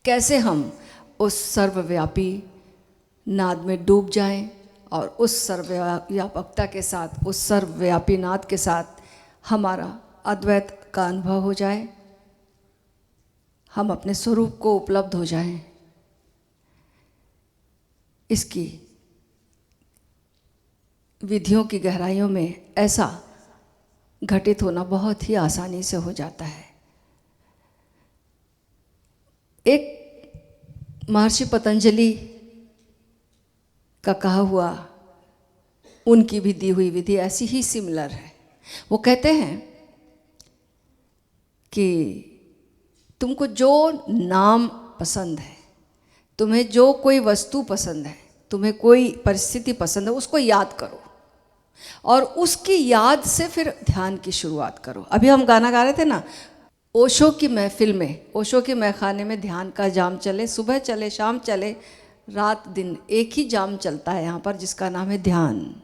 कैसे हम उस सर्वव्यापी नाद में डूब जाएं और उस सर्वव्यापकता के साथ, उस सर्वव्यापी नाद के साथ हमारा अद्वैत का अनुभव हो जाए, हम अपने स्वरूप को उपलब्ध हो जाएं। इसकी विधियों की गहराइयों में ऐसा घटित होना बहुत ही आसानी से हो जाता है। एक महर्षि पतंजलि का कहा हुआ, उनकी भी दी हुई विधि ऐसी ही सिमिलर है। वो कहते हैं कि तुमको जो नाम पसंद है, तुम्हें जो कोई वस्तु पसंद है, तुम्हें कोई परिस्थिति पसंद है, उसको याद करो और उसकी याद से फिर ध्यान की शुरुआत करो। अभी हम गाना गा रहे थे ना, ओशो की महफिल में, ओशो के महखाने में ध्यान का जाम चले, सुबह चले शाम चले, रात दिन एक ही जाम चलता है यहाँ पर, जिसका नाम है ध्यान।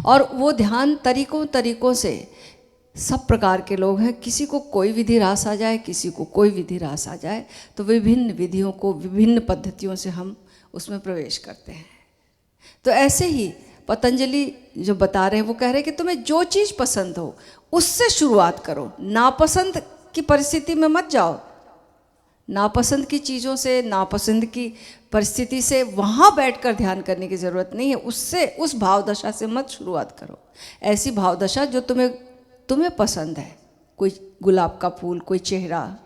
और वो ध्यान तरीकों तरीकों से, सब प्रकार के लोग हैं, किसी को कोई विधि रास आ जाए, किसी को कोई विधि रास आ जाए, तो विभिन्न विधियों को, विभिन्न पद्धतियों से हम उसमें प्रवेश करते हैं। तो ऐसे ही पतंजलि जो बता रहे हैं, वो कह रहे हैं कि तुम्हें जो चीज़ पसंद हो उससे शुरुआत करो, नापसंद की परिस्थिति में मत जाओ। नापसंद की चीज़ों से, नापसंद की परिस्थिति से वहाँ बैठकर ध्यान करने की ज़रूरत नहीं है। उससे, उस भावदशा से मत शुरुआत करो। ऐसी भावदशा जो तुम्हें पसंद है, कोई गुलाब का फूल, कोई चेहरा,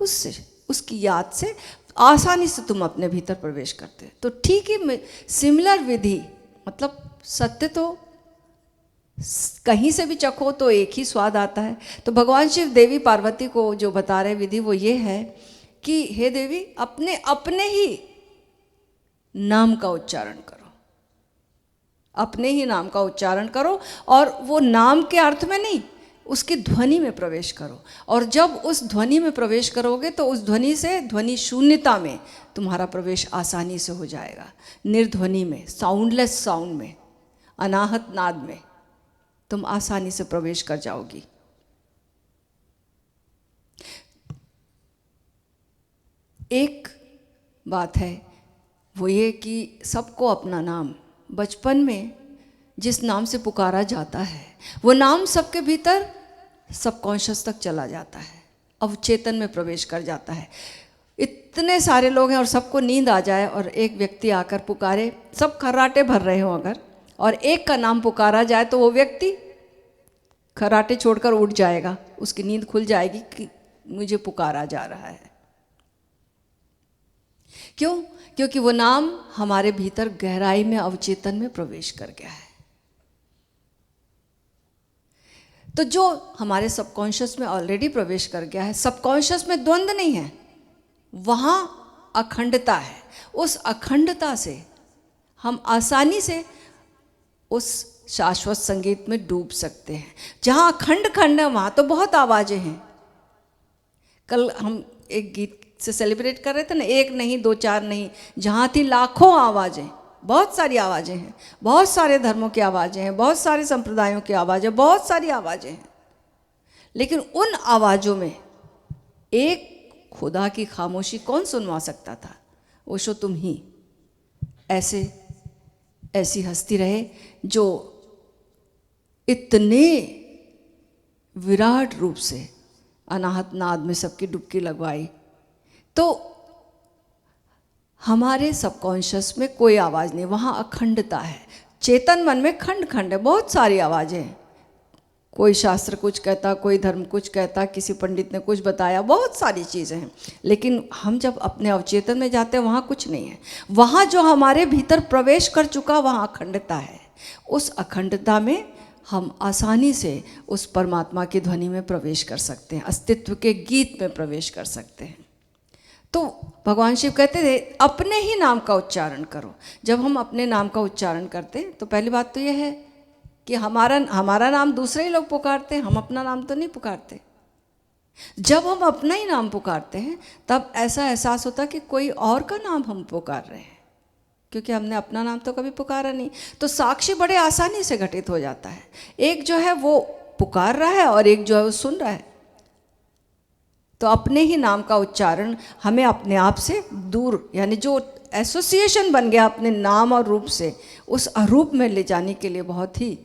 उससे, उसकी याद से आसानी से तुम अपने भीतर प्रवेश करते हो। तो ठीक ही सिमिलर विधि, मतलब सत्य तो कहीं से भी चखो तो एक ही स्वाद आता है। तो भगवान शिव देवी पार्वती को जो बता रहे विधि वो ये है कि हे देवी, अपने अपने ही नाम का उच्चारण करो, अपने ही नाम का उच्चारण करो, और वो नाम के अर्थ में नहीं, उसकी ध्वनि में प्रवेश करो। और जब उस ध्वनि में प्रवेश करोगे तो उस ध्वनि से, ध्वनि शून्यता में तुम्हारा प्रवेश आसानी से हो जाएगा। निर्ध्वनि में, साउंडलेस साउंड में, अनाहत नाद में तुम आसानी से प्रवेश कर जाओगी। एक बात है वो ये कि सबको अपना नाम, बचपन में जिस नाम से पुकारा जाता है वो नाम सबके भीतर सबकॉन्शियस तक चला जाता है, अवचेतन में प्रवेश कर जाता है। इतने सारे लोग हैं और सबको नींद आ जाए और एक व्यक्ति आकर पुकारे, सब खर्राटे भर रहे हो अगर, और एक का नाम पुकारा जाए तो वो व्यक्ति खर्राटे छोड़कर उठ जाएगा, उसकी नींद खुल जाएगी कि मुझे पुकारा जा रहा है। क्यों? क्योंकि वो नाम हमारे भीतर गहराई में, अवचेतन में प्रवेश कर गया है। तो जो हमारे सबकॉन्शियस में ऑलरेडी प्रवेश कर गया है, सबकॉन्शियस में द्वंद्व नहीं है, वहाँ अखंडता है। उस अखंडता से हम आसानी से उस शाश्वत संगीत में डूब सकते हैं। जहाँ अखंड खंड है वहाँ तो बहुत आवाज़ें हैं। कल हम एक गीत से सेलिब्रेट कर रहे थे ना, एक नहीं, दो चार नहीं, जहाँ थी लाखों आवाज़ें, बहुत सारी आवाज़ें हैं, बहुत सारे धर्मों की आवाज़ें हैं, बहुत सारे संप्रदायों की आवाज़ें, बहुत सारी आवाज़ें हैं। लेकिन उन आवाज़ों में एक खुदा की खामोशी कौन सुनवा सकता था? ओशो तुम ही ऐसी हस्ती रहे जो इतने विराट रूप से अनाहत नाद में सबकी डुबकी लगवाई। तो हमारे सबकॉन्शियस में कोई आवाज़ नहीं, वहाँ अखंडता है। चेतन मन में खंड खंड है, बहुत सारी आवाज़ें हैं। कोई शास्त्र कुछ कहता, कोई धर्म कुछ कहता, किसी पंडित ने कुछ बताया, बहुत सारी चीज़ें हैं। लेकिन हम जब अपने अवचेतन में जाते हैं वहाँ कुछ नहीं है। वहाँ जो हमारे भीतर प्रवेश कर चुका वहाँ अखंडता है। उस अखंडता में हम आसानी से उस परमात्मा की ध्वनि में प्रवेश कर सकते हैं, अस्तित्व के गीत में प्रवेश कर सकते हैं। तो भगवान शिव कहते थे अपने ही नाम का उच्चारण करो। जब हम अपने नाम का उच्चारण करते हैं तो पहली बात तो यह है कि हमारा नाम दूसरे ही लोग पुकारते हैं, हम अपना नाम तो नहीं पुकारते। जब हम अपना ही नाम पुकारते हैं तब ऐसा एहसास होता है कि कोई और का नाम हम पुकार रहे हैं, क्योंकि हमने अपना नाम तो कभी पुकारा नहीं। तो साक्षी बड़े आसानी से घटित हो जाता है। एक जो है वो पुकार रहा है और एक जो है वो सुन रहा है। तो अपने ही नाम का उच्चारण हमें अपने आप से दूर, यानी जो एसोसिएशन बन गया अपने नाम और रूप से, उस अरूप में ले जाने के लिए बहुत ही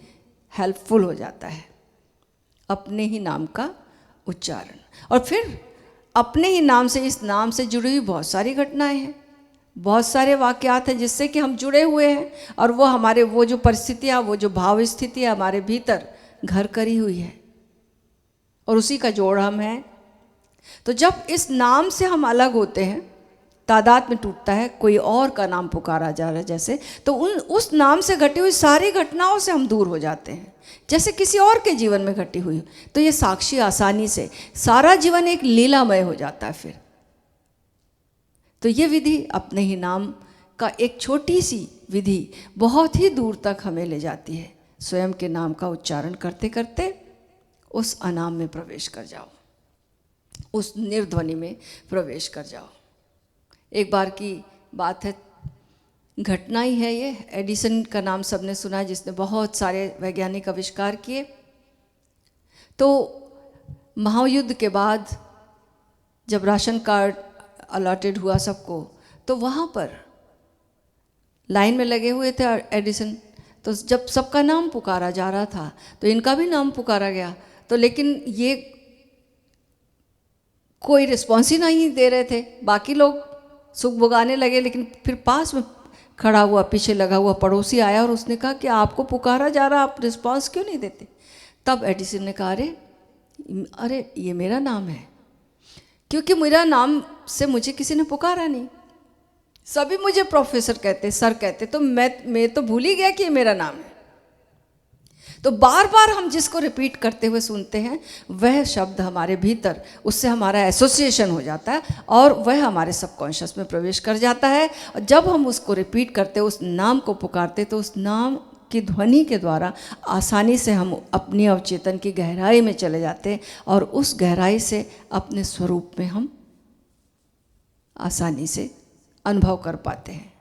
हेल्पफुल हो जाता है अपने ही नाम का उच्चारण। और फिर अपने ही नाम से, इस नाम से जुड़ी हुई बहुत सारी घटनाएं हैं, बहुत सारे वाक़यात हैं जिससे कि हम जुड़े हुए हैं, और वो हमारे वो जो परिस्थितियाँ, वो जो भाव स्थितियाँ हमारे भीतर घर करी हुई है, और उसी का जोड़ हम हैं। तो जब इस नाम से हम अलग होते हैं, तादाद में टूटता है, कोई और का नाम पुकारा जा रहा है जैसे, तो उस नाम से घटी हुई सारी घटनाओं से हम दूर हो जाते हैं, जैसे किसी और के जीवन में घटी हुई। तो ये साक्षी आसानी से, सारा जीवन एक लीलामय हो जाता है फिर। तो ये विधि, अपने ही नाम का एक छोटी सी विधि बहुत ही दूर तक हमें ले जाती है। स्वयं के नाम का उच्चारण करते करते उस अनाम में प्रवेश कर जाओ, उस निर्ध्वनि में प्रवेश कर जाओ। एक बार की बात है, घटना ही है ये। एडिसन का नाम सबने सुना है, जिसने बहुत सारे वैज्ञानिक आविष्कार किए। तो महायुद्ध के बाद जब राशन कार्ड अलॉटेड हुआ सबको, तो वहाँ पर लाइन में लगे हुए थे एडिसन। तो जब सबका नाम पुकारा जा रहा था तो इनका भी नाम पुकारा गया, तो लेकिन ये कोई रिस्पॉन्स ही नहीं दे रहे थे। बाकी लोग सुख भुगाने लगे, लेकिन फिर पास में खड़ा हुआ, पीछे लगा हुआ पड़ोसी आया और उसने कहा कि आपको पुकारा जा रहा, आप रिस्पॉन्स क्यों नहीं देते? तब एडिसन ने कहा, अरे ये मेरा नाम है, क्योंकि मेरा नाम से मुझे किसी ने पुकारा नहीं। सभी मुझे प्रोफेसर कहते, सर कहते, तो मैं तो भूल ही गया कि ये मेरा नाम है। तो बार बार हम जिसको रिपीट करते हुए सुनते हैं, वह शब्द हमारे भीतर, उससे हमारा एसोसिएशन हो जाता है और वह हमारे सबकॉन्शियस में प्रवेश कर जाता है। और जब हम उसको रिपीट करते, उस नाम को पुकारते, तो उस नाम की ध्वनि के द्वारा आसानी से हम अपनी अवचेतन की गहराई में चले जाते हैं, और उस गहराई से अपने स्वरूप में हम आसानी से अनुभव कर पाते हैं।